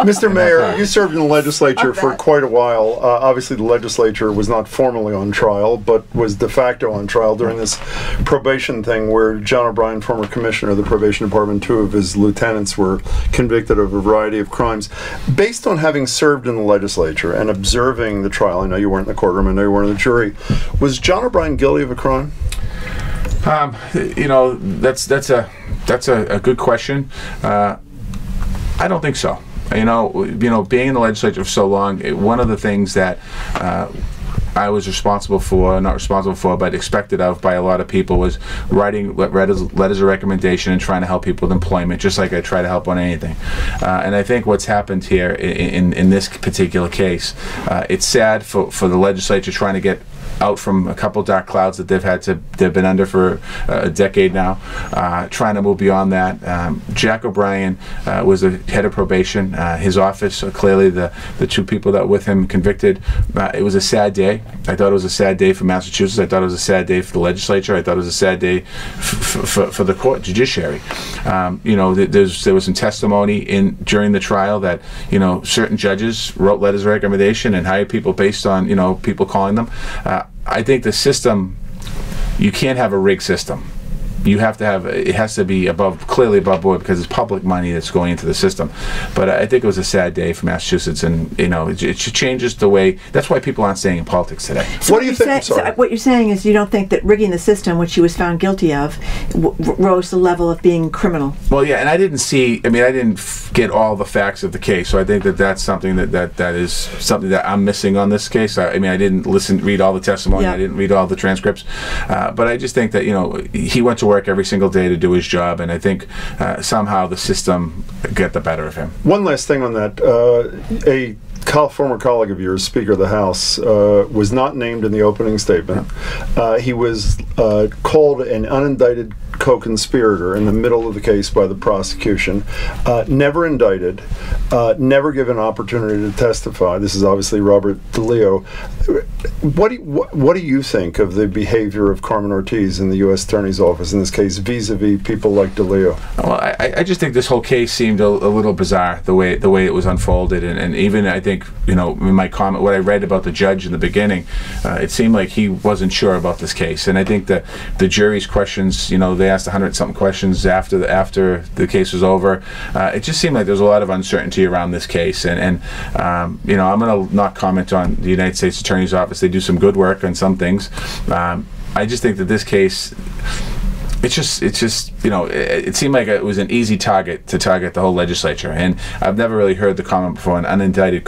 Mr. Mayor, you served in the legislature for quite a while. Obviously, the legislature was not formally on trial, but was de facto on trial during this probation thing where John OBrien, former commissioner of the probation department, 2 of his lieutenants were convicted of a variety of crimes. Based on having served in the legislature and observing the trial, I know you weren't in the courtroom, I know you weren't in the jury, was John OBrien guilty of a crime? You know, that's a good question. I don't think so. You know, being in the legislature for so long, one of the things that I was responsible for, not responsible for, but expected of by a lot of people was writing letters of recommendation and trying to help people with employment, just like I try to help on anything. And I think what's happened here in this particular case, it's sad for the legislature trying to get out from a couple dark clouds that they've been under for a decade now, trying to move beyond that. Jack O'Brien was the head of probation. His office, clearly the 2 people that were with him convicted. It was a sad day. I thought it was a sad day for Massachusetts. I thought it was a sad day for the legislature. I thought it was a sad day for the court judiciary. You know, there was some testimony during the trial that, you know, certain judges wrote letters of recommendation and hired people based on, you know, people calling them. I think the system, you can't have a rigged system. You have to have, it has to be clearly above board because it's public money that's going into the system. But I think it was a sad day for Massachusetts, and you know, it changes the way. That's why people aren't staying in politics today. So what do you think? So what you're saying is you don't think that rigging the system, which he was found guilty of, rose to the level of being criminal. Well, yeah, and I didn't get all the facts of the case, so I think that's something that is something that I'm missing on this case. I mean, I didn't read all the testimony. Yeah. I didn't read all the transcripts, but I just think that, you know, he went to work every single day to do his job, and I think somehow the system got the better of him. One last thing on that. A former colleague of yours, Speaker of the House, was not named in the opening statement. He was called an unindicted co-conspirator in the middle of the case by the prosecution, never indicted, never given opportunity to testify. This is obviously Robert DeLeo. What do you think of the behavior of Carmen Ortiz in the U.S. Attorney's Office in this case, vis-a-vis people like DeLeo? Well, I just think this whole case seemed a little bizarre the way it was unfolded, and even I think, you know, in my comment, what I read about the judge in the beginning, it seemed like he wasn't sure about this case, and I think that the jury's questions, you know, they asked 100-something questions after the case was over. It just seemed like there was a lot of uncertainty around this case, and you know, I'm going to not comment on the United States Attorney's Office. They do some good work on some things. I just think that this case, it's just you know, it seemed like it was an easy target to target the whole legislature, and I've never really heard the comment before, an unindicted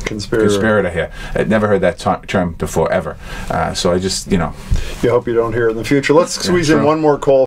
conspirator here. I'd never heard that term before, ever. So I just, you know. You hope you don't hear it in the future. Let's squeeze in one more call.